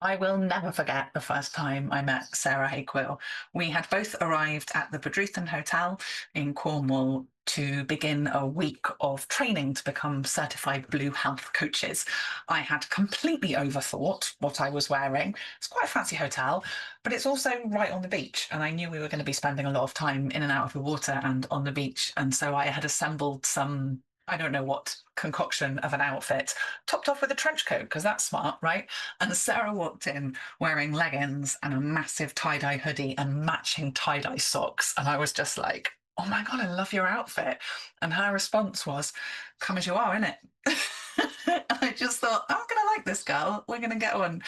I will never forget the first time I met Sarah Hakewill. We had both arrived at the Badruthan Hotel in Cornwall to begin a week of training to become certified blue health coaches. I had completely overthought what I was wearing. It's quite a fancy hotel, but it's also right on the beach. And I knew we were going to be spending a lot of time in and out of the water and on the beach. And so I had assembled some, I don't know what concoction of an outfit, topped off with a trench coat, because that's smart, right? And Sarah walked in wearing leggings and a massive tie-dye hoodie and matching tie-dye socks. And I was just like, oh my God, I love your outfit. And her response was, come as you are, innit? And I just thought, I'm going to like this girl. We're going to get on.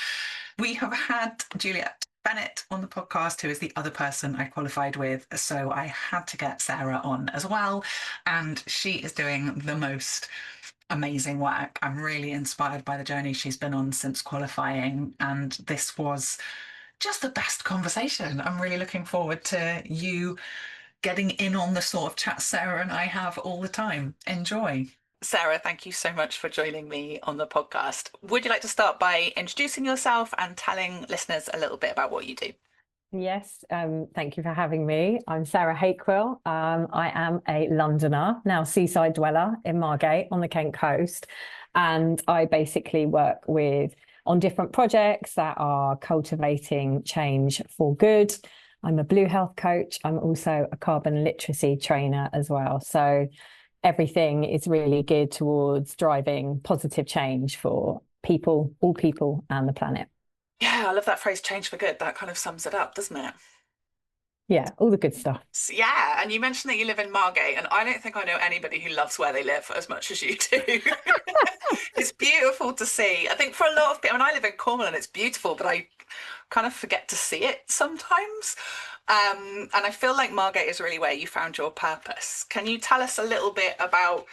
We have had Juliet Bennett on the podcast, who is the other person I qualified with. So I had to get Sarah on as well. And she is doing the most amazing work. I'm really inspired by the journey she's been on since qualifying. And this was just the best conversation. I'm really looking forward to you getting in on the sort of chat Sarah and I have all the time. Enjoy. Sarah, thank you so much for joining me on the podcast. Would you like to start by introducing yourself and telling listeners a little bit about what you do? Yes, thank you for having me. I'm Sarah Hakewill. I am a Londoner, now seaside dweller in Margate on the Kent coast. And I basically work on different projects that are cultivating change for good. I'm a blue health coach. I'm also a carbon literacy trainer as well. So everything is really geared towards driving positive change for people, all people, and the planet. Yeah, I love that phrase, change for good. That kind of sums it up, doesn't it? Yeah, all the good stuff. Yeah, and you mentioned that you live in Margate, and I don't think I know anybody who loves where they live as much as you do. It's beautiful to see. I think for a lot of people, I mean, I live in Cornwall and it's beautiful, but I kind of forget to see it sometimes. And I feel like Margate is really where you found your purpose. Can you tell us a little bit about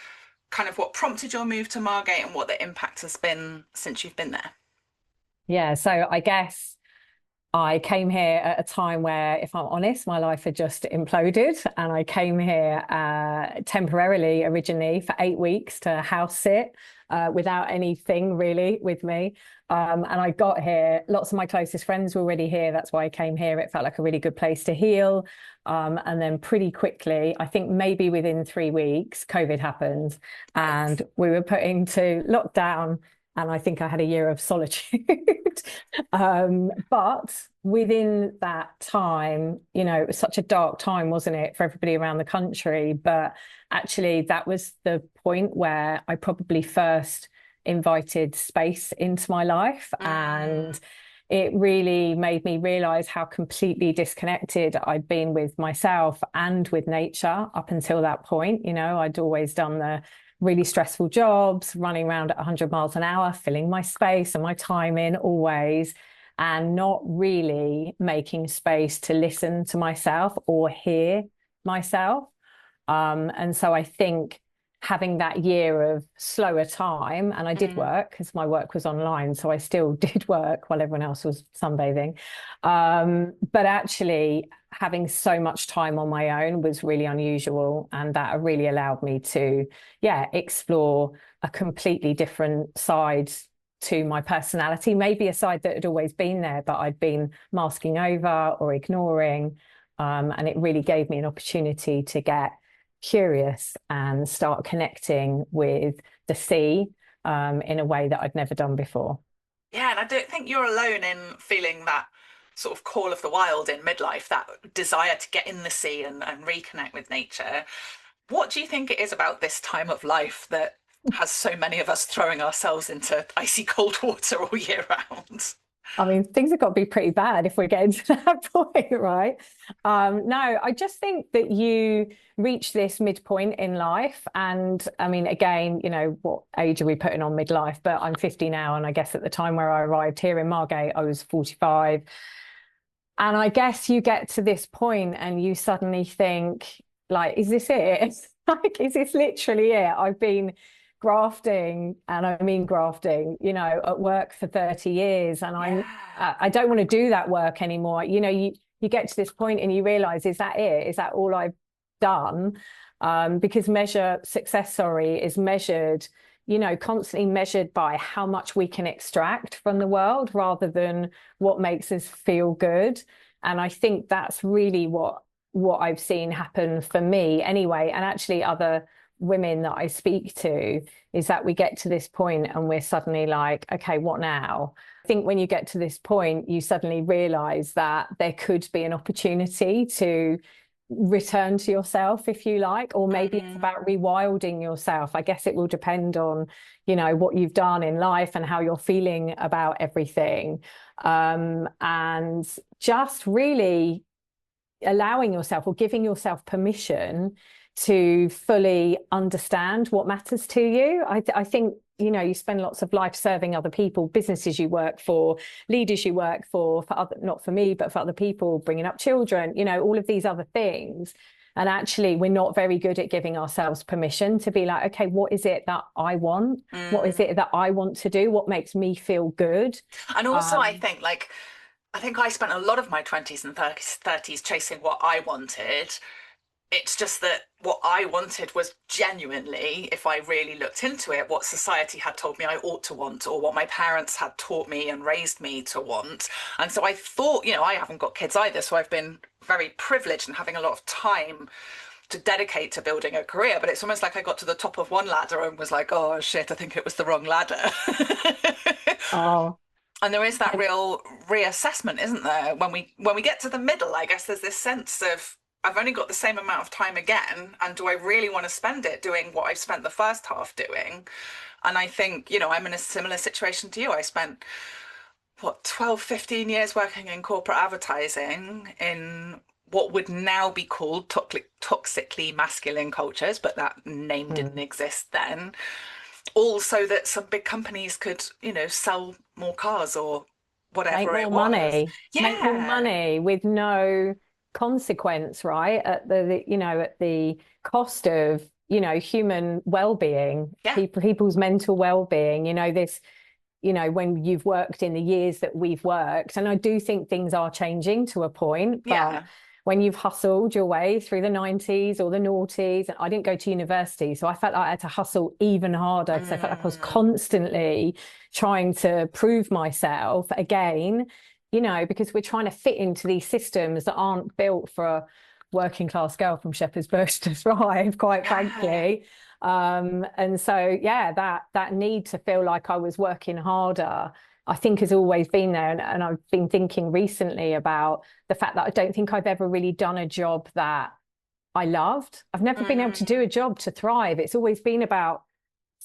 kind of what prompted your move to Margate and what the impact has been since you've been there? Yeah, so I guess I came here at a time where, if I'm honest, my life had just imploded. And I came here temporarily, originally, for 8 weeks to house sit without anything really with me. And I got here, lots of my closest friends were already here. That's why I came here. It felt like a really good place to heal. And then pretty quickly, I think maybe within 3 weeks, COVID happened and we were put into lockdown. And I think I had a year of solitude. But within that time, it was such a dark time, wasn't it, for everybody around the country? But actually, that was the point where I probably first invited space into my life. And it really made me realize how completely disconnected I'd been with myself and with nature up until that point. I'd always done the really stressful jobs, running around at 100 miles an hour, filling my space and my time in always, and not really making space to listen to myself or hear myself. And so I think having that year of slower time, and I did work because my work was online, so I still did work while everyone else was sunbathing. But actually having so much time on my own was really unusual, and that really allowed me to, explore a completely different side to my personality, maybe a side that had always been there, but I'd been masking over or ignoring. And it really gave me an opportunity to get curious and start connecting with the sea in a way that I'd never done before. Yeah, and I don't think you're alone in feeling that sort of call of the wild in midlife, that desire to get in the sea and reconnect with nature. What do you think it is about this time of life that has so many of us throwing ourselves into icy cold water all year round? I mean, things have got to be pretty bad if we're getting to that point, right? No, I just think that you reach this midpoint in life. And I mean, again, what age are we putting on midlife? But I'm 50 now. And I guess at the time where I arrived here in Margate, I was 45. And I guess you get to this point and you suddenly think, like, is this it? Like, is this literally it? I've been grafting, and I mean grafting, at work for 30 years. And I don't want to do that work anymore. You get to this point and you realize, is that it? Is that all I've done? Because success, is measured, constantly measured by how much we can extract from the world rather than what makes us feel good. And I think that's really what I've seen happen for me anyway, and actually other women that I speak to, is that we get to this point and we're suddenly like, okay, what now? I think when you get to this point, you suddenly realize that there could be an opportunity to return to yourself, if you like, or maybe it's about rewilding yourself. I guess it will depend on, what you've done in life and how you're feeling about everything. And just really allowing yourself or giving yourself permission to fully understand what matters to you. I think, you spend lots of life serving other people, businesses you work for, leaders you work for other, not for me, but for other people, bringing up children, all of these other things. And actually, we're not very good at giving ourselves permission to be like, okay, what is it that I want? What is it that I want to do? What makes me feel good? And also, I think I spent a lot of my 20s and 30s chasing what I wanted. It's just that what I wanted was genuinely, if I really looked into it, what society had told me I ought to want, or what my parents had taught me and raised me to want. And so I thought, I haven't got kids either, so I've been very privileged and having a lot of time to dedicate to building a career. But it's almost like I got to the top of one ladder and was like, oh shit, I think it was the wrong ladder. Oh. And there is that real reassessment, isn't there? When we get to the middle, I guess there's this sense of, I've only got the same amount of time again, and do I really want to spend it doing what I've spent the first half doing? And I think, I'm in a similar situation to you. I spent, 12, 15 years working in corporate advertising in what would now be called toxically masculine cultures, but that name didn't exist then. All so that some big companies could, sell more cars or whatever it was. Make more money with no consequence, right? At the cost of, human well-being, people's mental well-being, when you've worked in the years that we've worked. And I do think things are changing to a point, but when you've hustled your way through the 90s or the noughties, and I didn't go to university, so I felt like I had to hustle even harder because I felt like I was constantly trying to prove myself again, because we're trying to fit into these systems that aren't built for a working class girl from Shepherd's Bush to thrive, quite frankly. And so, that need to feel like I was working harder, I think, has always been there. And I've been thinking recently about the fact that I don't think I've ever really done a job that I loved. I've never been able to do a job to thrive. It's always been about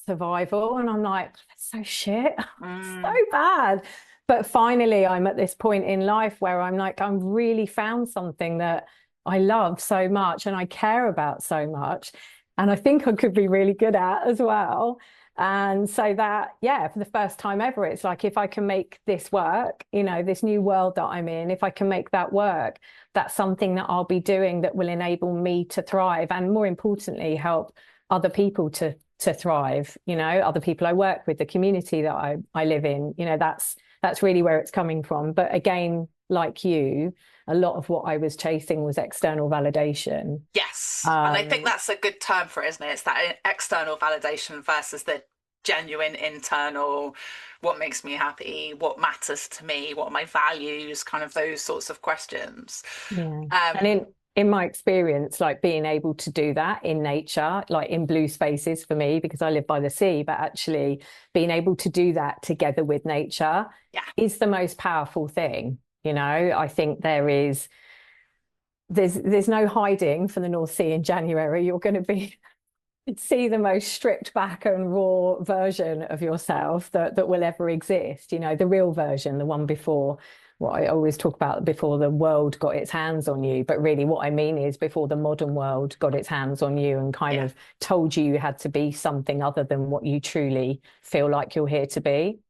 survival. And I'm like, that's so shit. So bad. But finally, I'm at this point in life where I'm like, I'm really found something that I love so much and I care about so much. And I think I could be really good at as well. And so that, for the first time ever, it's like, if I can make this work, this new world that I'm in, if I can make that work, that's something that I'll be doing that will enable me to thrive, and more importantly, help other people to thrive, other people I work with, the community that I live in, that's really where it's coming from. But again, like you, a lot of what I was chasing was external validation. Yes. And I think that's a good term for it, isn't it? It's that external validation versus the genuine internal, what makes me happy, what matters to me, what are my values, kind of those sorts of questions. And in my experience, like being able to do that in nature, like in blue spaces for me, because I live by the sea, but actually being able to do that together with nature is the most powerful thing. I think there's no hiding from the North Sea in January. You're going to see the most stripped back and raw version of yourself that will ever exist. The real version, the one before, what I always talk about, before the world got its hands on you. But really what I mean is before the modern world got its hands on you and kind of told you had to be something other than what you truly feel like you're here to be.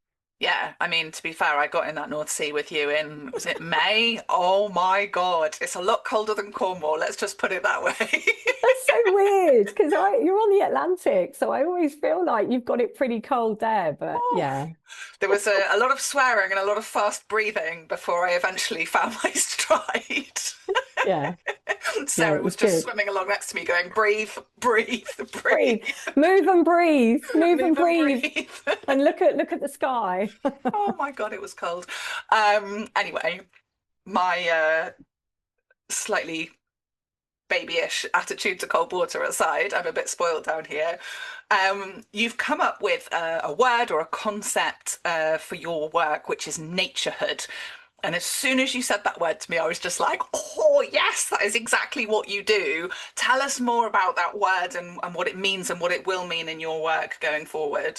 Yeah, I mean, to be fair, I got in that North Sea with you in, was it May? Oh my God, it's a lot colder than Cornwall, let's just put it that way. That's so weird, because you're on the Atlantic, so I always feel like you've got it pretty cold there, but There was a lot of swearing and a lot of fast breathing before I eventually found my stride. Yeah, Sarah it was was just good. swimming along next to me going, breathe, breathe, breathe, Breathe, move and breathe, move and move and breathe, breathe. and look at the sky. Oh my God, it was cold. Anyway, my slightly babyish attitude to cold water aside, I'm a bit spoiled down here. You've come up with a word or a concept for your work, which is naturehood. And as soon as you said that word to me, I was just like, oh, yes, that is exactly what you do. Tell us more about that word and what it means and what it will mean in your work going forward.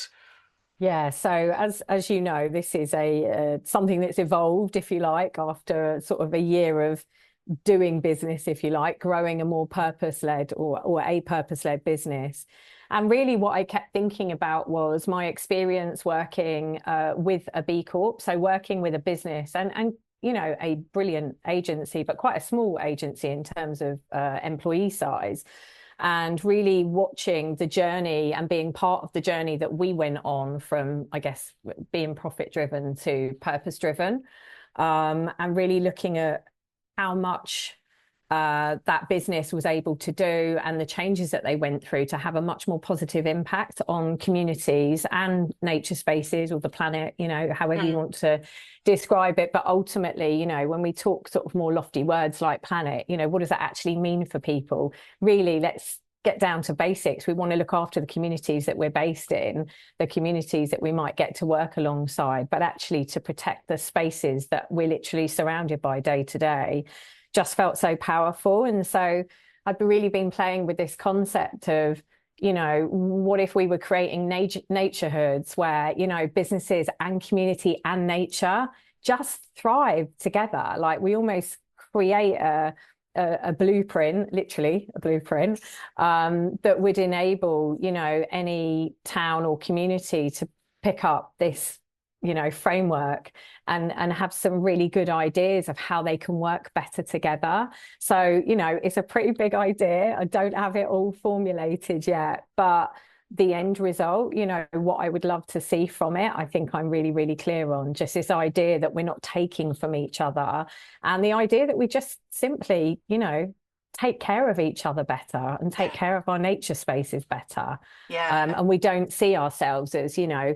Yeah, so as you know, this is a something that's evolved, if you like, after sort of a year of doing business, if you like, growing a more purpose-led or a purpose-led business. And really what I kept thinking about was my experience working with a B Corp, so working with a business and you know, a brilliant agency, but quite a small agency in terms of employee size, and really watching the journey and being part of the journey that we went on from, I guess, being profit driven to purpose driven, and really looking at how much that business was able to do and the changes that they went through to have a much more positive impact on communities and nature spaces or the planet, you know, however you Mm. want to describe it. But ultimately, you know, when we talk sort of more lofty words like planet, you know, what does that actually mean for people? Really, let's get down to basics. We want to look after the communities that we're based in, the communities that we might get to work alongside, but actually to protect the spaces that we're literally surrounded by day to day just felt so powerful. And so I've really been playing with this concept of, you know, what if we were creating naturehoods where, you know, businesses and community and nature just thrive together. Like we almost create a blueprint, literally a blueprint, that would enable, you know, any town or community to pick up this, you know, framework and have some really good ideas of how they can work better together. So, you know, it's a pretty big idea. I don't have it all formulated yet, but the end result, you know, what I would love to see from it, I think I'm really, really clear on just this idea that we're not taking from each other, and the idea that we just simply, you know, take care of each other better and take Yeah. care of our nature spaces better. Yeah. And we don't see ourselves as, you know,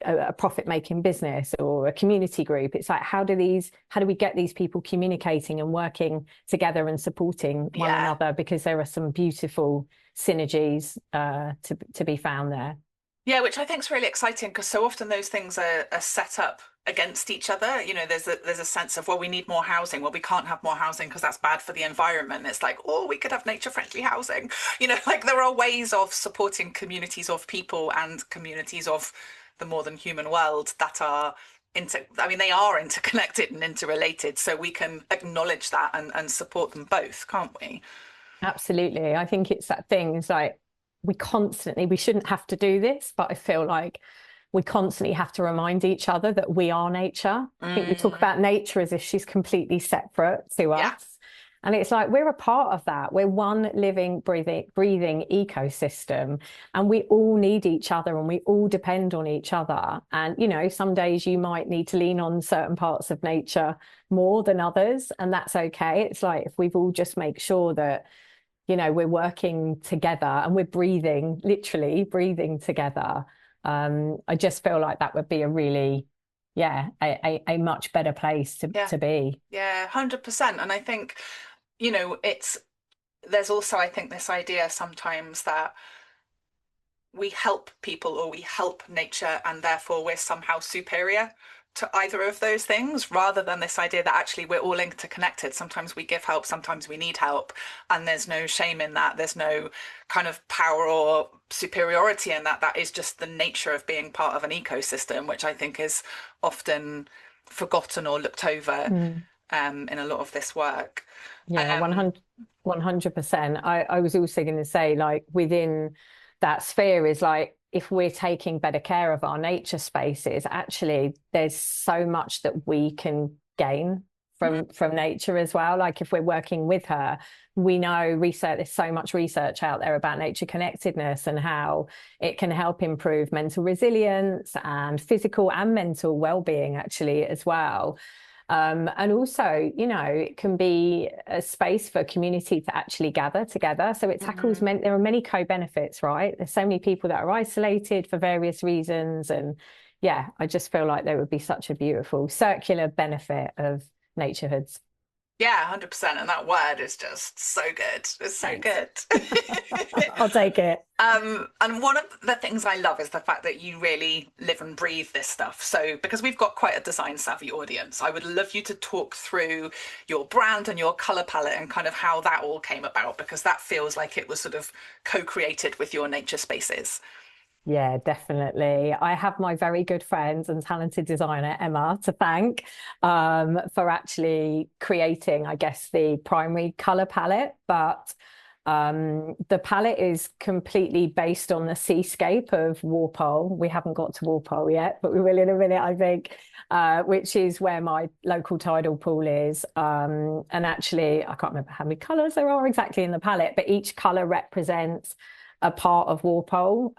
a profit making business or a community group. It's like, how do we get these people communicating and working together and supporting one Yeah. another, because there are some beautiful synergies to be found there. Yeah, which I think is really exciting because so often those things are set up against each other. You know, there's a sense of, well, we need more housing. Well, we can't have more housing because that's bad for the environment. It's like, oh, we could have nature-friendly housing. You know, like there are ways of supporting communities of people and communities of the more than human world that are I mean, they are interconnected and interrelated. So we can acknowledge that and support them both, can't we? Absolutely. I think it's that thing. It's like we shouldn't have to do this, but I feel like we constantly have to remind each other that we are nature. I think we talk Mm, about nature as if she's completely separate to yeah. us. And it's like we're a part of that. We're one living, breathing ecosystem, and we all need each other and we all depend on each other. And, you know, some days you might need to lean on certain parts of nature more than others, and that's okay. It's like if we've all just make sure that, you know, we're working together and we're breathing, literally breathing together. I just feel like that would be a really, yeah, a much better place Yeah. to be. Yeah, 100%. And I think, you know, there's also, I think, this idea sometimes that we help people or we help nature and therefore we're somehow superior to either of those things, rather than this idea that actually we're all interconnected. Sometimes we give help, sometimes we need help, and there's no shame in that. There's no kind of power or superiority in that. That is just the nature of being part of an ecosystem, which I think is often forgotten or looked over Mm. in a lot of this work. Yeah, Um, 100%. I was also going to say, like, within that sphere is like, if we're taking better care of our nature spaces, actually, there's so much that we can gain from nature as well. Like, if we're working with her, we know research, there's so much research out there about nature connectedness and how it can help improve mental resilience and physical and mental well-being, actually, as well. And also, you know, it can be a space for community to actually gather together. So it tackles there are many co-benefits, right? There's so many people that are isolated for various reasons. And yeah, I just feel like there would be such a beautiful circular benefit of naturehoods. Yeah, 100%. And that word is just so good. It's so Thanks. good. I'll take it. And one of the things I love is the fact that you really live and breathe this stuff. So, because we've got quite a design savvy audience, I would love you to talk through your brand and your color palette and kind of how that all came about, because that feels like it was sort of co-created with your nature spaces. Yeah, definitely. I have my very good friend and talented designer, Emma, to thank for actually creating, I guess, the primary color palette. But the palette is completely based on the seascape of Walpole. We haven't got to Walpole yet, but we will in a minute, I think, which is where my local tidal pool is. And actually, I can't remember how many colors there are exactly in the palette, but each color represents a part of Walpole.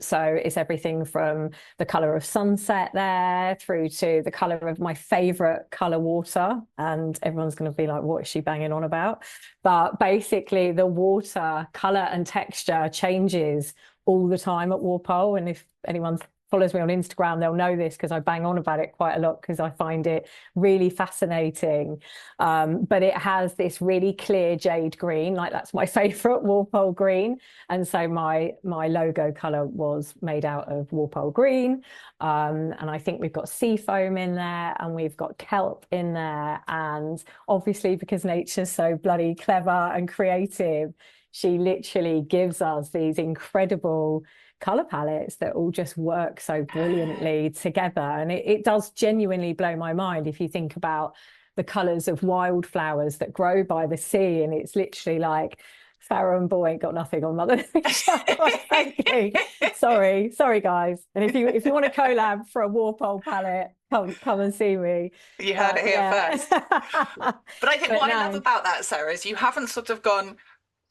So it's everything from the colour of sunset there through to the colour of my favourite colour water. And everyone's going to be like, what is she banging on about? But basically the water colour and texture changes all the time at Walpole. And if anyone follows me on Instagram, they'll know this because I bang on about it quite a lot because I find it really fascinating. But it has this really clear jade green, like that's my favorite Walpole green. And so my logo color was made out of Walpole green. And I think we've got sea foam in there and we've got kelp in there. And obviously, because nature's so bloody clever and creative, she literally gives us these incredible color palettes that all just work so brilliantly together. And it does genuinely blow my mind if you think about the colors of wildflowers that grow by the sea. And it's literally like Farrow and Ball ain't got nothing on Mother Nature, quite frankly. Sorry, guys. And if you want a collab for a Walpole palette, come and see me. You heard it here first. But I think what I love no. about that, Sarah, is you haven't sort of gone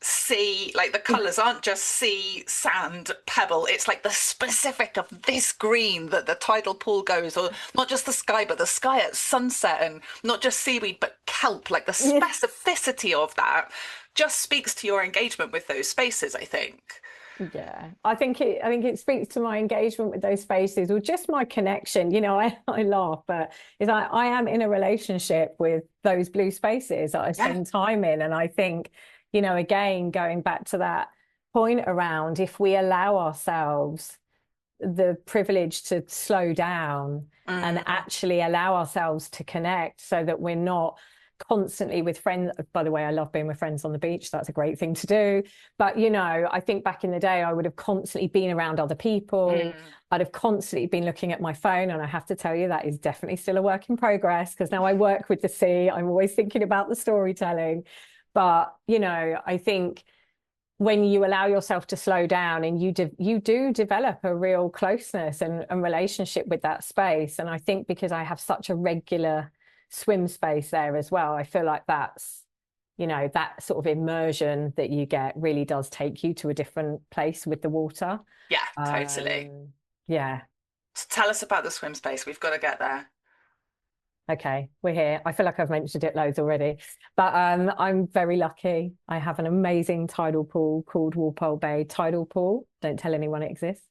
sea, like the colors aren't just sea, sand, pebble. It's like the specific of this green that the tidal pool goes, or not just the sky, but the sky at sunset, and not just seaweed, but kelp. Like the specificity of that just speaks to your engagement with those spaces, I think. Yeah, I think it speaks to my engagement with those spaces or just my connection. You know, I laugh, but it's like I am in a relationship with those blue spaces that I spend time in. And I think, you know, again, going back to that point around if we allow ourselves the privilege to slow down and actually allow ourselves to connect so that we're not constantly with friends. By the way, I love being with friends on the beach. That's a great thing to do. But, you know, I think back in the day, I would have constantly been around other people. I'd have constantly been looking at my phone. And I have to tell you, that is definitely still a work in progress because now I work with the sea. I'm always thinking about the storytelling. But, you know, I think when you allow yourself to slow down and you do develop a real closeness and relationship with that space. And I think because I have such a regular swim space there as well, I feel like that's, you know, that sort of immersion that you get really does take you to a different place with the water. Yeah, totally. Yeah. So tell us about the swim space. We've got to get there. Okay, we're here. I feel like I've mentioned it loads already, but I'm very lucky. I have an amazing tidal pool called Walpole Bay Tidal Pool. Don't tell anyone it exists.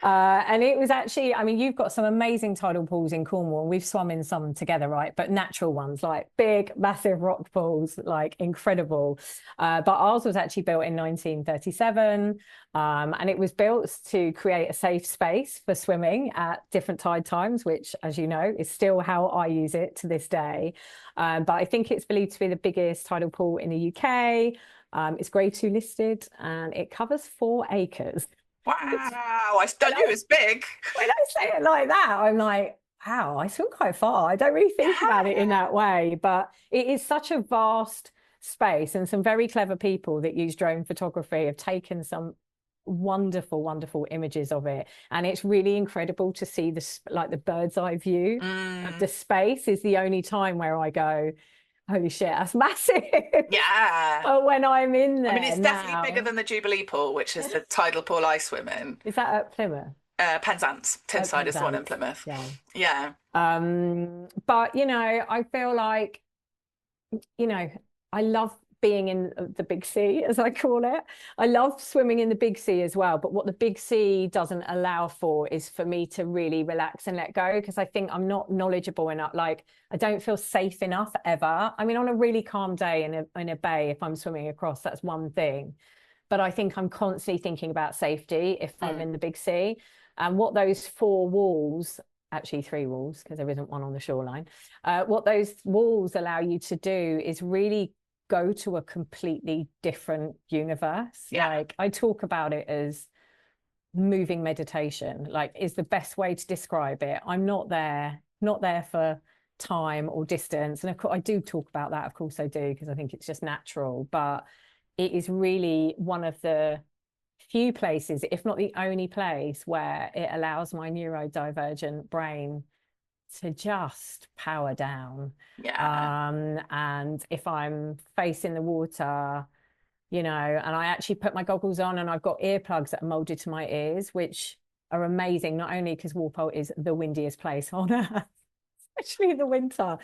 And it was actually, I mean, you've got some amazing tidal pools in Cornwall, and we've swum in some together, right? But natural ones, like big, massive rock pools, like incredible. But ours was actually built in 1937, and it was built to create a safe space for swimming at different tide times, which, as you know, is still how I use it to this day. But I think it's believed to be the biggest tidal pool in the UK. It's Grade 2 listed, and it covers 4 acres. Wow, I knew it was big. When I say it like that, I'm like, wow, I swim quite far. I don't really think about it in that way, but it is such a vast space, and some very clever people that use drone photography have taken some wonderful, wonderful images of it. And it's really incredible to see this, like the bird's eye view of the space is the only time where I go, holy shit, that's massive. Yeah. But when I'm in there, I mean, it's definitely bigger than the Jubilee pool, which is the tidal pool I swim in. Is that at Plymouth? Penzance, Tinside is the one in Penzance. Plymouth. Yeah. Yeah. But I feel like, I love being in the big sea, as I call it. I love swimming in the big sea as well. But what the big sea doesn't allow for is for me to really relax and let go, because I think I'm not knowledgeable enough. Like, I don't feel safe enough ever. I mean, on a really calm day in a bay, if I'm swimming across, that's one thing. But I think I'm constantly thinking about safety if I'm in the big sea. And what those four walls, actually three walls, because there isn't one on the shoreline, what those walls allow you to do is really go to a completely different universe. Yeah. Like, I talk about it as moving meditation, like, is the best way to describe it. I'm not there for time or distance. And of course I do talk about that, of course I do, because I think it's just natural. But it is really one of the few places, if not the only place, where it allows my neurodivergent brain to just power down. Yeah. And if I'm facing the water, and I actually put my goggles on and I've got earplugs that are molded to my ears, which are amazing, not only because Walpole is the windiest place on earth, especially in the winter,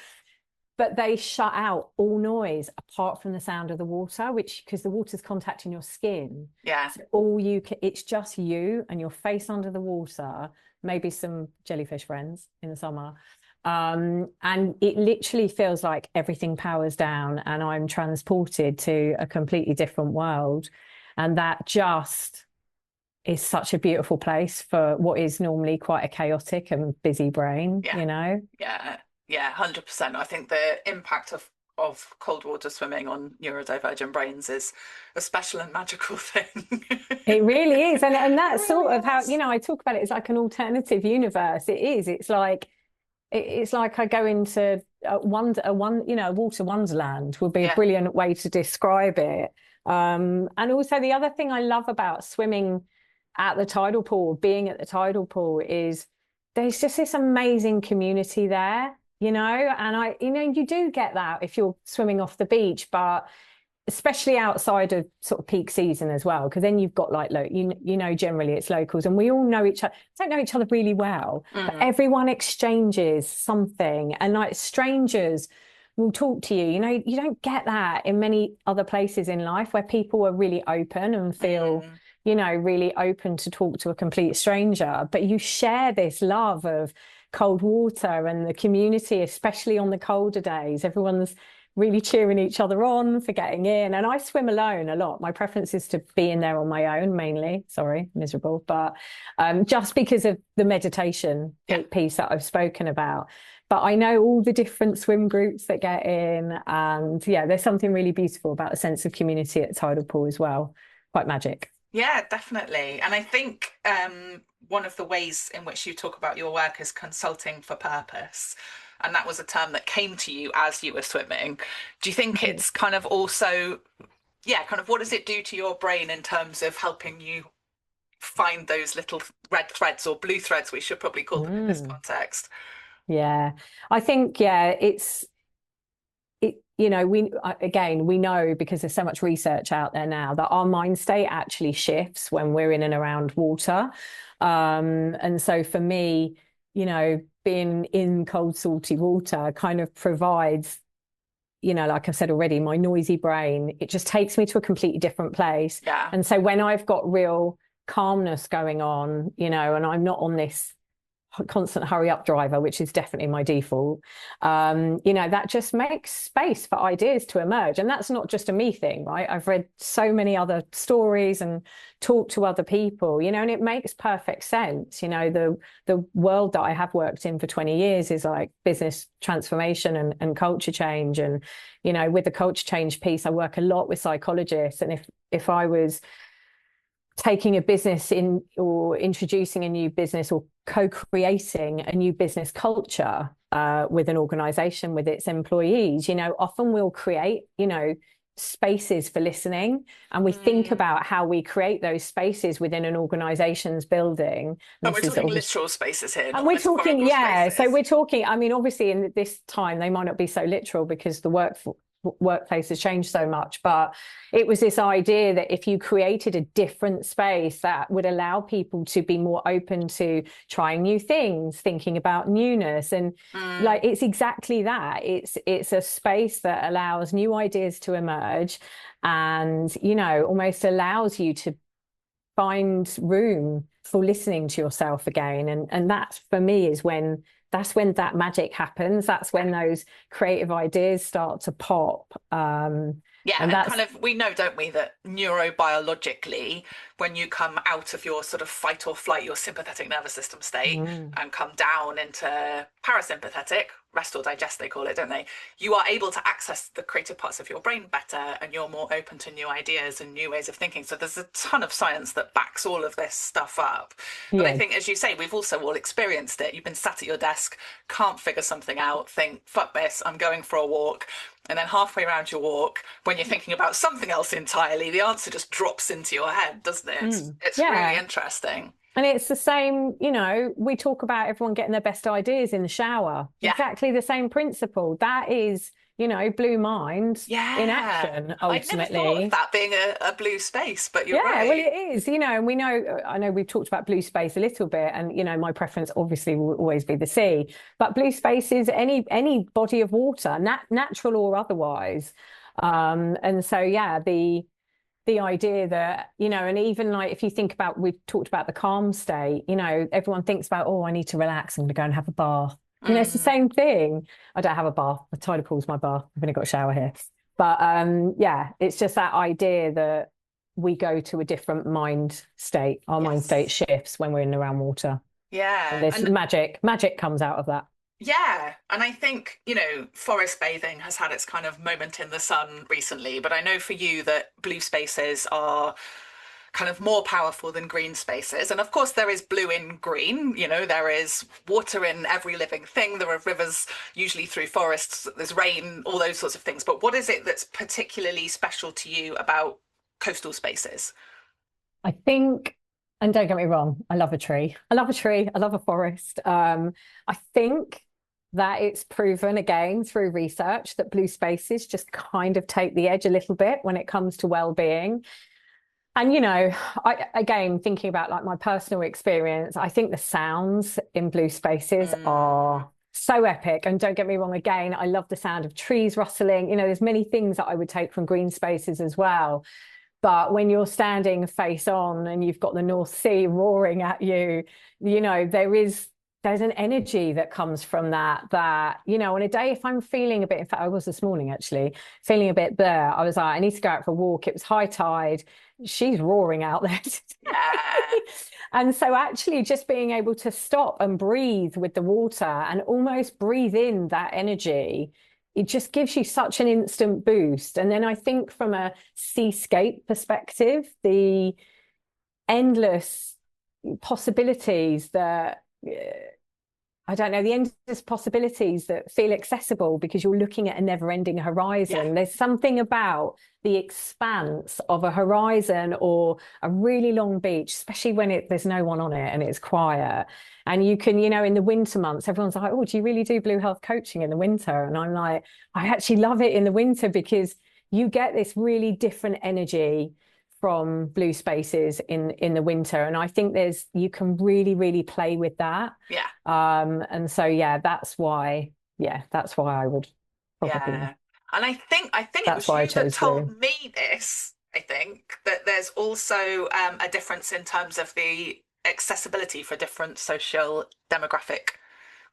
but they shut out all noise apart from the sound of the water, which, because the water's contacting your skin. Yeah. So it's just you and your face under the water, maybe some jellyfish friends in the summer. And it literally feels like everything powers down and I'm transported to a completely different world. And that just is such a beautiful place for what is normally quite a chaotic and busy brain, Yeah. Yeah, 100%. I think the impact of cold water swimming on neurodivergent brains is a special and magical thing. It really is. And that's It really sort of how, is. I talk about it as like an alternative universe. It is. It's like I go into a water wonderland would be a Yeah. brilliant way to describe it. And also the other thing I love about swimming at the tidal pool, being at the tidal pool, is there's just this amazing community there, and you do get that if you're swimming off the beach, but especially outside of sort of peak season as well, because then you've got like, look, generally it's locals and we all know each other, don't know each other really well, but everyone exchanges something, and like strangers will talk to you. You don't get that in many other places in life where people are really open and feel really open to talk to a complete stranger, but you share this love of cold water and the community, especially on the colder days. Everyone's really cheering each other on for getting in. And I swim alone a lot. My preference is to be in there on my own mainly. Sorry, miserable. But just because of the meditation piece that I've spoken about. But I know all the different swim groups that get in. And there's something really beautiful about a sense of community at the tidal pool as well. Quite magic. Yeah, definitely. And I think one of the ways in which you talk about your work is consulting for purpose. And that was a term that came to you as you were swimming. Do you think it's kind of also, kind of what does it do to your brain in terms of helping you find those little red threads or blue threads, we should probably call them in this context? Yeah, I think, we know, because there's so much research out there now, that our mind state actually shifts when we're in and around water. And so for me, being in cold, salty water kind of provides, like I've said already, my noisy brain, it just takes me to a completely different place. Yeah. And so when I've got real calmness going on, and I'm not on this constant hurry up driver, which is definitely my default, that just makes space for ideas to emerge. And that's not just a me thing, right? I've read so many other stories and talked to other people, and it makes perfect sense. The world that I have worked in for 20 years is like business transformation and culture change. And, with the culture change piece, I work a lot with psychologists. And if I was taking a business in or introducing a new business or co-creating a new business culture with an organization, with its employees, often we'll create, spaces for listening, and we think about how we create those spaces within an organization's building. And we're talking literal spaces here, and we're talking spaces. So we're talking, I mean, obviously in this time they might not be so literal because the workplace has changed so much, but it was this idea that if you created a different space that would allow people to be more open to trying new things, thinking about newness, and like it's exactly that. It's a space that allows new ideas to emerge, and almost allows you to find room for listening to yourself again. And that for me is when that magic happens. That's when those creative ideas start to pop. And kind of, we know, don't we, that neurobiologically, when you come out of your sort of fight or flight, your sympathetic nervous system state, and come down into parasympathetic, rest or digest, they call it, don't they? You are able to access the creative parts of your brain better, and you're more open to new ideas and new ways of thinking. So there's a ton of science that backs all of this stuff up. But I think, as you say, we've also all experienced it. You've been sat at your desk, can't figure something out, think, fuck this, I'm going for a walk. And then halfway around your walk, when you're thinking about something else entirely, the answer just drops into your head, doesn't it? It's really interesting. And it's the same, we talk about everyone getting their best ideas in the shower. Yeah. Exactly the same principle. That is, blue mind in action, ultimately. I never thought of that being a blue space, but you're right. Yeah, well, it is, and we know, I know we've talked about blue space a little bit, and, my preference obviously will always be the sea, but blue space is any body of water, natural or otherwise. And so, yeah, the idea that, and even like if you think about, we've talked about the calm state, everyone thinks about, oh, I need to relax, I'm going to go and have a bath. It's the same thing. I don't have a bath. The tidal pool's my bath. I've only got a shower here. But it's just that idea that we go to a different mind state. Our mind state shifts when we're in and around water. Yeah. And this magic comes out of that. Yeah, and I think, forest bathing has had its kind of moment in the sun recently, but I know for you that blue spaces are kind of more powerful than green spaces. And of course, there is blue in green, there is water in every living thing. There are rivers, usually through forests, there's rain, all those sorts of things. But what is it that's particularly special to you about coastal spaces? I think, and don't get me wrong, I love a tree. I love a forest. I think that it's proven again through research that blue spaces just kind of take the edge a little bit when it comes to well-being. And, again, thinking about like my personal experience, I think the sounds in blue spaces are so epic. And don't get me wrong, again, I love the sound of trees rustling. There's many things that I would take from green spaces as well. But when you're standing face on and you've got the North Sea roaring at you, there's an energy that comes from that, on a day, if I'm feeling a bit, in fact, I was this morning actually, feeling a bit there, I was like, I need to go out for a walk. It was high tide. She's roaring out there today. And so actually just being able to stop and breathe with the water and almost breathe in that energy, it just gives you such an instant boost. And then I think from a seascape perspective, the endless possibilities that I don't know, the endless possibilities that feel accessible because you're looking at a never-ending horizon. There's something about the expanse of a horizon or a really long beach, especially when there's no one on it and it's quiet. And you can, in the winter months, everyone's like, oh, do you really do blue health coaching in the winter? And I'm like, I actually love it in the winter because you get this really different energy from blue spaces in the winter, and I think you can really play with that. And so that's why I would probably. And I think it was you that told me this. I think that there's also a difference in terms of the accessibility for different social demographic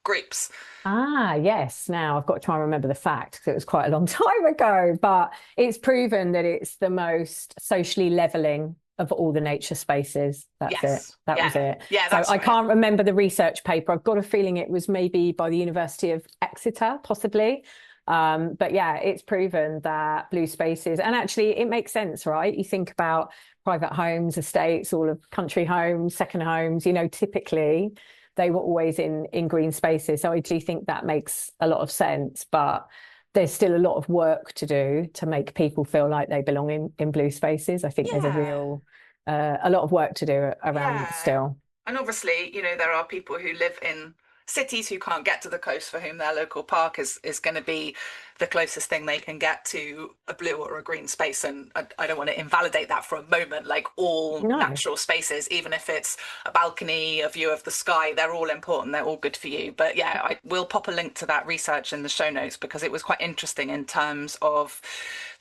groups. Yes. Now I've got to try and remember the fact because it was quite a long time ago, but it's proven that it's the most socially leveling of all the nature spaces. That's it. That was it. Yeah, so I can't remember the research paper. I've got a feeling it was maybe by the University of Exeter, possibly. But it's proven that blue spaces, and actually it makes sense, right? You think about private homes, estates, all of country homes, second homes, typically they were always in green spaces. So I do think that makes a lot of sense, but there's still a lot of work to do to make people feel like they belong in blue spaces. I think there's a lot of work to do around that still. And obviously, there are people who live in cities who can't get to the coast, for whom their local park is going to be the closest thing they can get to a blue or a green space. And I don't want to invalidate that for a moment. Like all No. natural spaces, even if it's a balcony, a view of the sky, they're all important. They're all good for you. But yeah, I will pop a link to that research in the show notes because it was quite interesting in terms of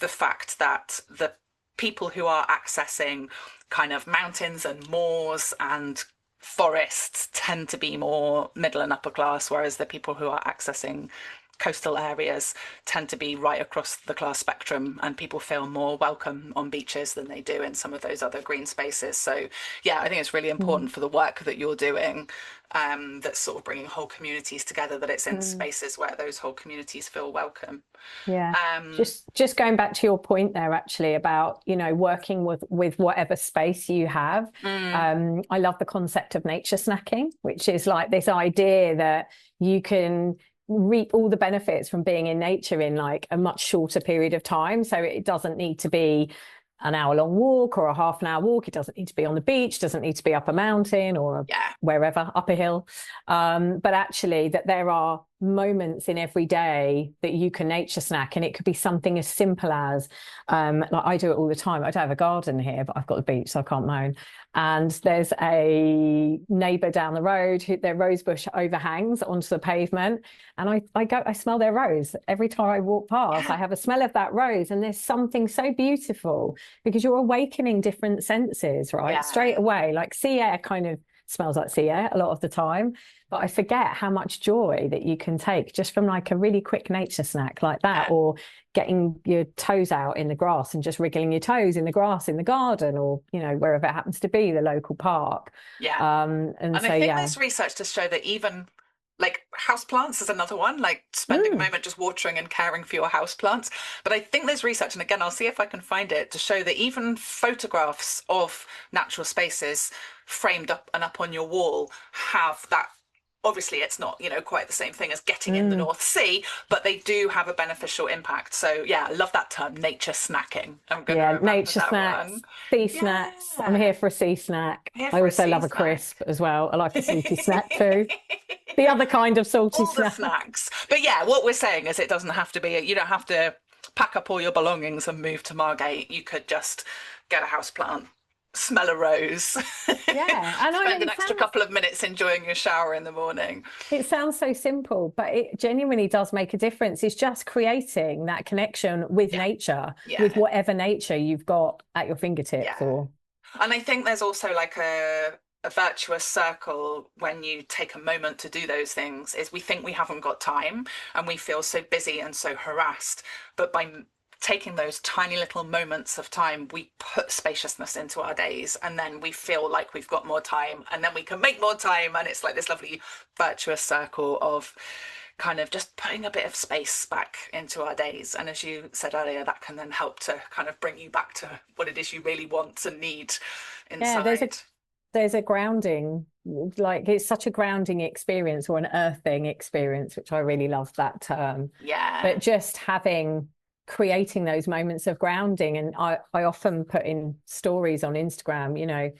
the fact that the people who are accessing kind of mountains and moors and forests tend to be more middle and upper class, whereas the people who are accessing coastal areas tend to be right across the class spectrum, and people feel more welcome on beaches than they do in some of those other green spaces. So yeah, I think it's really Mm. important for the work that you're doing, that's sort of bringing whole communities together, that it's in Mm. spaces where those whole communities feel welcome. Yeah. Um, Just going back to your point there, actually, about, working with whatever space you have. mm, I love the concept of nature snacking, which is like this idea that you can reap all the benefits from being in nature in like a much shorter period of time. So it doesn't need to be an hour long walk or a half an hour walk. It doesn't need to be on the beach, doesn't need to be up a mountain or yeah, wherever, up a hill. But actually that there are moments in every day that you can nature snack, and it could be something as simple as like I do it all the time. I don't have a garden here, but I've got the beach, so I can't moan. And there's a neighbour down the road who their rose bush overhangs onto the pavement, and I smell their rose every time I walk past. yeah, I have a smell of that rose, and there's something so beautiful because you're awakening different senses, right? Straight yeah, away. Like sea air kind of smells like sea air a lot of the time, but I forget how much joy that you can take just from like a really quick nature snack like that, yeah, or getting your toes out in the grass and just wriggling your toes in the grass in the garden, or wherever it happens to be, the local park. yeah. And And I so think yeah. there's research to show that even like houseplants is another one, like spending a Mm, moment just watering and caring for your houseplants. But I think there's research, and again, I'll see if I can find it, to show that even photographs of natural spaces framed up and up on your wall have that. Obviously, it's not, quite the same thing as getting in the mm. North Sea, but they do have a beneficial impact. So yeah, I love that term, nature snacking. I'm going to Yeah, remember nature that snacks, one. sea snacks. I'm Yeah, here for a sea snack. here I for a also sea love a snack. crisp as well. I like a salty snack too. The other kind of salty All the snack. snacks. But yeah, what we're saying is it doesn't have to be, you don't have to pack up all your belongings and move to Margate. You could just get a house plant, smell a rose, Yeah, and I mean, spend an extra couple of minutes enjoying your shower in the morning. it sounds so simple, but it genuinely does make a difference. It's just creating that connection with Yeah, nature, with yeah, whatever nature you've got at your fingertips, yeah. or And I think there's also like a virtuous circle when you take a moment to do those things, is we think we haven't got time and we feel so busy and so harassed. But by taking those tiny little moments of time, we put spaciousness into our days, and then we feel like we've got more time, and then we can make more time. And it's like this lovely virtuous circle of kind of just putting a bit of space back into our days. And as you said earlier, that can then help to kind of bring you back to what it is you really want and need yeah, inside. there's a grounding, like it's such a grounding experience, or an earthing experience, which I really love that term. Yeah. But just creating those moments of grounding, and I often put in stories on Instagram,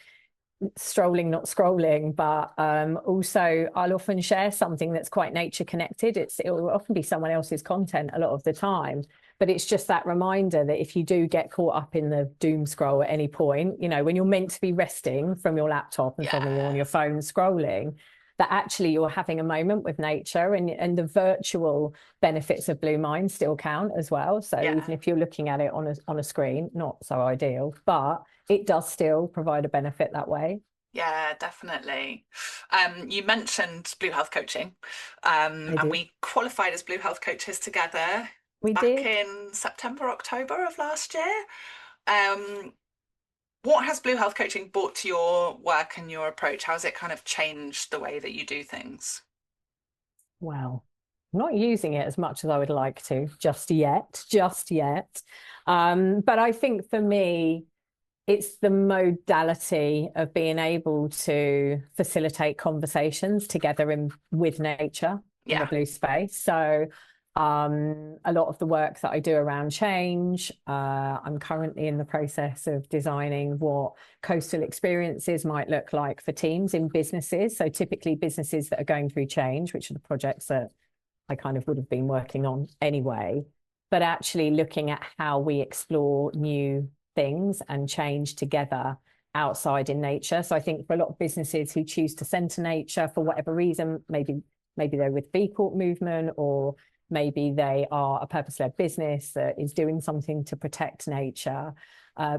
strolling, not scrolling, but also I'll often share something that's quite nature connected. It will often be someone else's content a lot of the time, but it's just that reminder that if you do get caught up in the doom scroll at any point, when you're meant to be resting from your laptop and suddenly you're on Yeah. your phone scrolling, that actually you're having a moment with nature, and the virtual benefits of Blue Mind still count as well. So Yeah. even if you're looking at it on a screen, not so ideal, but it does still provide a benefit that way. Yeah, definitely. You mentioned Blue Health Coaching, I and did. we qualified as Blue Health Coaches together We back did. in September, October of last year. Um, what has Blue Health Coaching brought to your work and your approach? How has it kind of changed the way that you do things? Well, I'm not using it as much as I would like to just yet. But I think for me, it's the modality of being able to facilitate conversations together with nature in a Yeah. blue space. So A lot of the work that I do around change, I'm currently in the process of designing what coastal experiences might look like for teams in businesses. So typically businesses that are going through change, which are the projects that I kind of would have been working on anyway, but actually looking at how we explore new things and change together outside in nature. So I think for a lot of businesses who choose to centre nature for whatever reason, maybe they're with B Corp movement, or maybe they are a purpose-led business that is doing something to protect nature,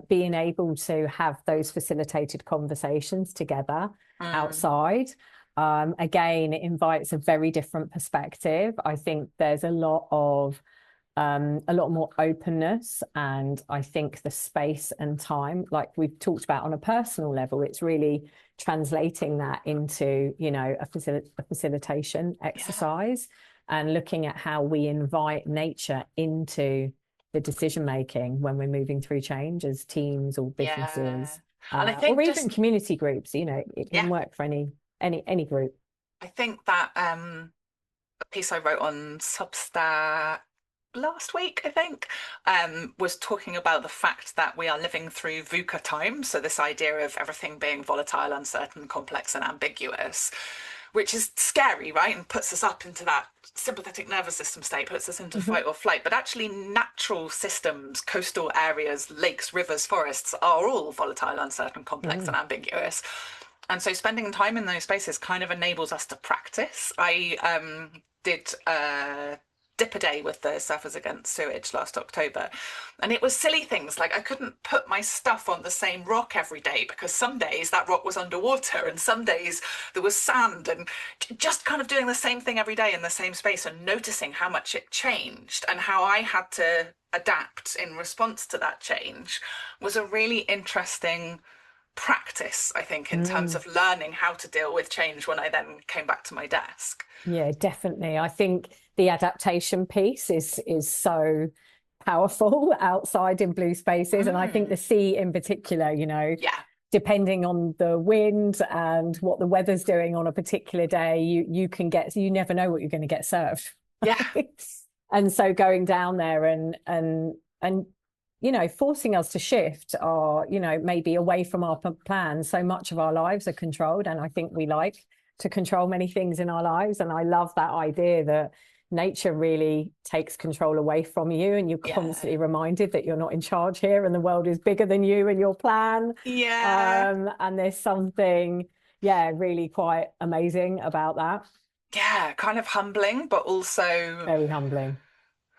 being able to have those facilitated conversations together outside. Again, it invites a very different perspective. I think there's a lot more openness, and I think the space and time, like we've talked about on a personal level, it's really translating that into, a facilitation exercise, and looking at how we invite nature into the decision making when we're moving through change as teams or businesses, and I think or even community groups. It can work for any group. I think that a piece I wrote on Substack last week, I think, was talking about the fact that we are living through VUCA times. So this idea of everything being volatile, uncertain, complex, and ambiguous, which is scary, right? And puts us up into that sympathetic nervous system state, puts us into fight or flight. But actually, natural systems, coastal areas, lakes, rivers, forests are all volatile, uncertain, complex, and ambiguous. And so spending time in those spaces kind of enables us to practice. I did dip a day with the Surfers Against Sewage last October, and it was silly things like I couldn't put my stuff on the same rock every day because some days that rock was underwater and some days there was sand, and just kind of doing the same thing every day in the same space and noticing how much it changed and how I had to adapt in response to that change was a really interesting practice, I think, in terms of learning how to deal with change when I then came back to my desk. Yeah, definitely. I think the adaptation piece is so powerful outside in blue spaces. And I think the sea in particular, depending on the wind and what the weather's doing on a particular day, you never know what you're going to get served. Yeah. And so going down there and forcing us to shift or, maybe away from our plan. So much of our lives are controlled. And I think we like to control many things in our lives. And I love that idea that nature really takes control away from you, and you're constantly reminded that you're not in charge here and the world is bigger than you and your plan. And there's something, really quite amazing about that. Yeah, kind of humbling, but also very humbling.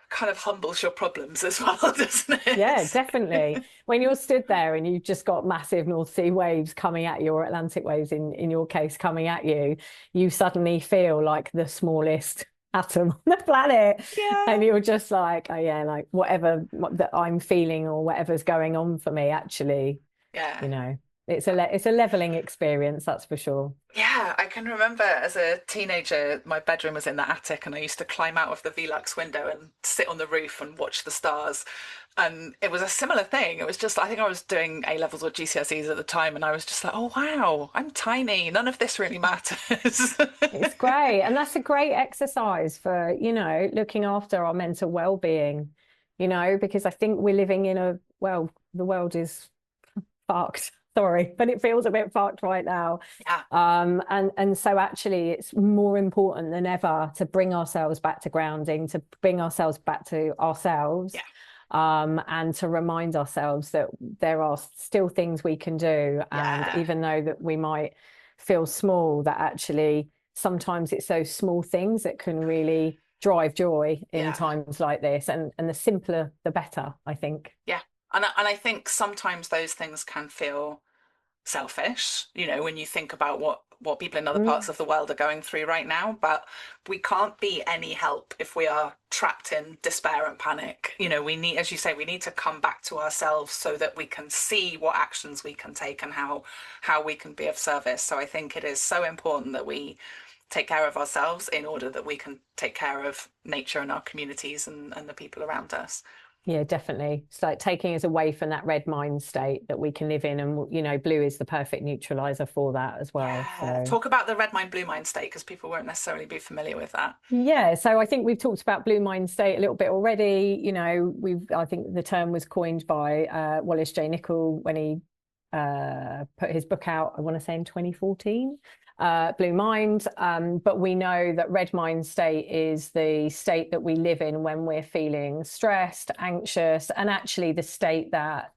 Kind of humbles your problems as well, doesn't it? Yeah, definitely. When you're stood there and you've just got massive North Sea waves coming at you, or Atlantic waves in your case coming at you, you suddenly feel like the smallest atom on the planet. And you're just like, oh yeah, like whatever that I'm feeling or whatever's going on for me, actually, it's a leveling experience, that's for sure. Yeah, I can remember as a teenager, my bedroom was in the attic and I used to climb out of the Velux window and sit on the roof and watch the stars. And it was a similar thing. It was just, I think I was doing A-levels or GCSEs at the time, and I was just like, oh, wow, I'm tiny. None of this really matters. It's great. And that's a great exercise for, looking after our mental well-being, because I think we're living in the world is fucked. Sorry, but it feels a bit fucked right now. And so actually it's more important than ever to bring ourselves back to grounding, to bring ourselves back to ourselves. And to remind ourselves that there are still things we can do. And even though that we might feel small, that actually sometimes it's those small things that can really drive joy in times like this. And the simpler, the better, I think. Yeah. And I think sometimes those things can feel selfish, when you think about what people in other parts of the world are going through right now. But we can't be any help if we are trapped in despair and panic. We need, as you say, we need to come back to ourselves so that we can see what actions we can take and how we can be of service. So I think it is so important that we take care of ourselves in order that we can take care of nature and our communities and the people around us. Yeah, definitely. It's like taking us away from that red mind state that we can live in. And, blue is the perfect neutralizer for that as well. Yeah. So, Talk about the red mind, blue mind state, because people won't necessarily be familiar with that. yeah. So I think we've talked about blue mind state a little bit already. I think the term was coined by Wallace J. Nichol when he put his book out, I want to say in 2014. Blue mind. But we know that red mind state is the state that we live in when we're feeling stressed, anxious, and actually the state that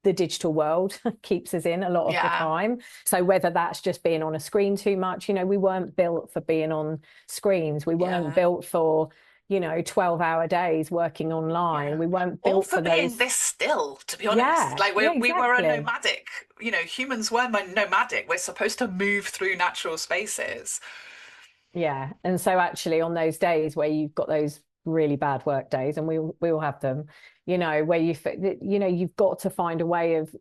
the digital world keeps us in a lot of the Yeah. time. So whether that's just being on a screen too much, we weren't built for being on screens. We weren't Yeah. built for 12-hour days working online. Yeah. We weren't Or built for for being those. this still, to be honest. Yeah, Like yeah, we were a exactly. nomadic, humans were nomadic. We're supposed to move through natural spaces. Yeah. And so actually on those days where you've got those really bad work days, and we all have them, where you've got to find a way of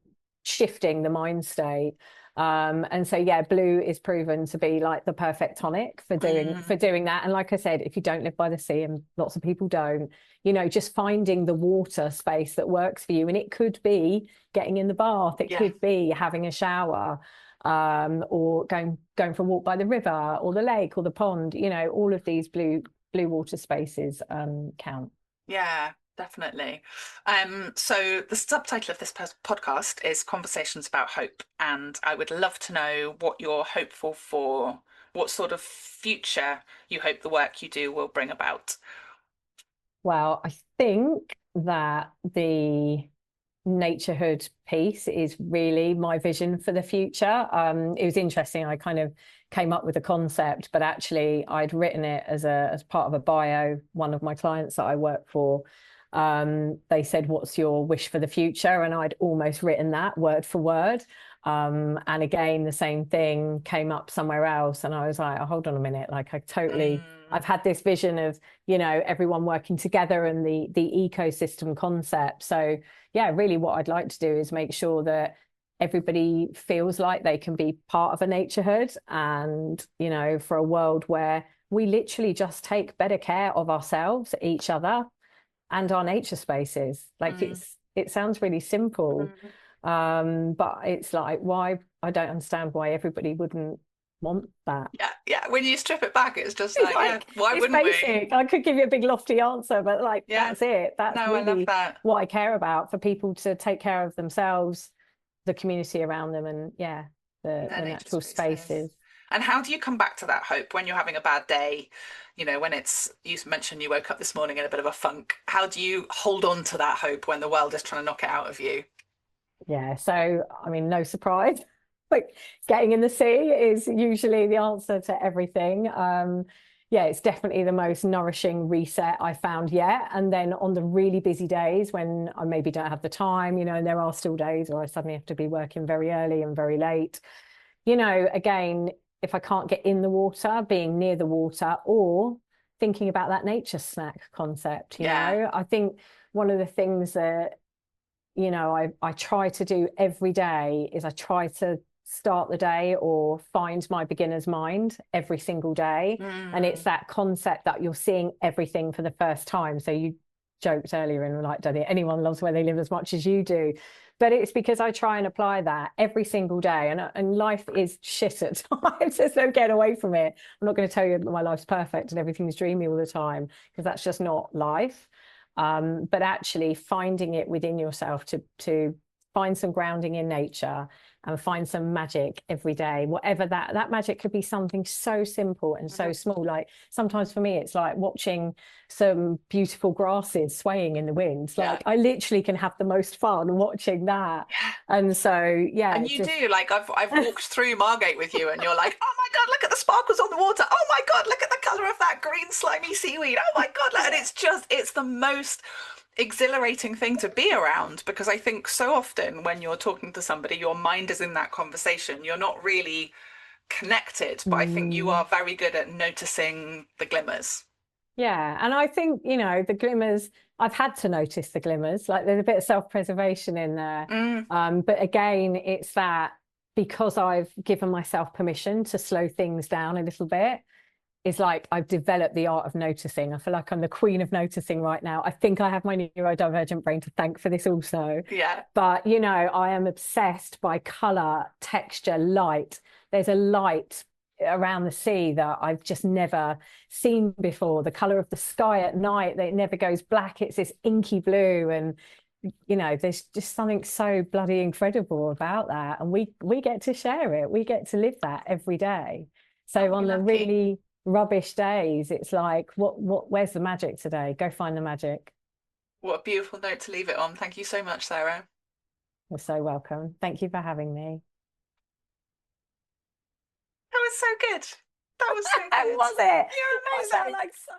shifting the mind state. And so yeah, blue is proven to be like the perfect tonic for Mm, doing that. And like I said, if you don't live by the sea, and lots of people don't, just finding the water space that works for you. And it could be getting in the bath, it yeah. could be having a shower, or going for a walk by the river or the lake or the pond. All of these blue water spaces count. Yeah, definitely. So the subtitle of this podcast is Conversations about Hope, and I would love to know what you're hopeful for, what sort of future you hope the work you do will bring about. Well, I think that the naturehood piece is really my vision for the future. It was interesting. I kind of came up with a concept, but actually I'd written it as part of a bio. One of my clients that I work for, they said, "What's your wish for the future?" And I'd almost written that word for word. And again, the same thing came up somewhere else, and I was like, "Oh, hold on a minute!" Like I've had this vision of everyone working together and the ecosystem concept. So yeah, really what I'd like to do is make sure that everybody feels like they can be part of a naturehood, and, for a world where we literally just take better care of ourselves, each other, and our nature spaces. Like Mm, it sounds really simple, mm. but it's like, why? I don't understand why everybody wouldn't want that. Yeah, yeah. When you strip it back, it's just like, yeah, Like, why it's wouldn't we? basic. I could give you a big lofty answer, but like Yeah. that's it. That's No, I love really that. what I care about, for people to take care of themselves, the community around them, and yeah, Their the nature natural spaces. spaces. And how do you come back to that hope when you're having a bad day? When you mentioned you woke up this morning in a bit of a funk. How do you hold on to that hope when the world is trying to knock it out of you? Yeah, so I mean, no surprise. Like, getting in the sea is usually the answer to everything. Yeah, it's definitely the most nourishing reset I found yet. And then on the really busy days when I maybe don't have the time, and there are still days where I suddenly have to be working very early and very late. Again, if I can't get in the water, being near the water, or thinking about that nature snack concept. Yeah. I think one of the things that I try to do every day is I try to start the day or find my beginner's mind every single day. And it's Mm. that concept that you're seeing everything for the first time. So you joked earlier and were like, don't think anyone loves where they live as much as you do. But it's because I try and apply that every single day. And life is shit at times. There's no getting away from it. I'm not going to tell you that my life's perfect and everything's dreamy all the time, because that's just not life. But actually finding it within yourself to find some grounding in nature and find some magic every day, whatever that magic could be. Something so simple and so Mhm. small. Like sometimes for me it's like watching some beautiful grasses swaying in the wind. Yeah. Like I literally can have the most fun watching that. Yeah. And so yeah, And it's you just do, like I've walked through Margate with you and you're like, oh my God, look at the sparkles on the water. Oh my God, look at the colour of that green slimy seaweed. Oh my God. And it's the most exhilarating thing to be around, because I think so often when you're talking to somebody, your mind is in that conversation. You're not really connected, but I think you mm, are very good at noticing the glimmers. yeah, and I think, the glimmers, I've had to notice the glimmers, like there's a bit of self-preservation in there. Mm, But again, it's that because I've given myself permission to slow things down a little bit, is like I've developed the art of noticing. I feel like I'm the queen of noticing right now. I think I have my neurodivergent brain to thank for this also. Yeah. But, you know, I am obsessed by color, texture, light. There's a light around the sea that I've just never seen before. The color of the sky at night, that it never goes black. It's this inky blue. And, you know, there's just something so bloody incredible about that. And we get to share it. We get to live that every day. So on the Lucky. really rubbish days, it's like, where's the magic today? Go find the magic. What a beautiful note to leave it on. Thank you so much, Sarah. You're so welcome. Thank you for having me. That was so good. That was so good. Was it? You're I felt amazing. like such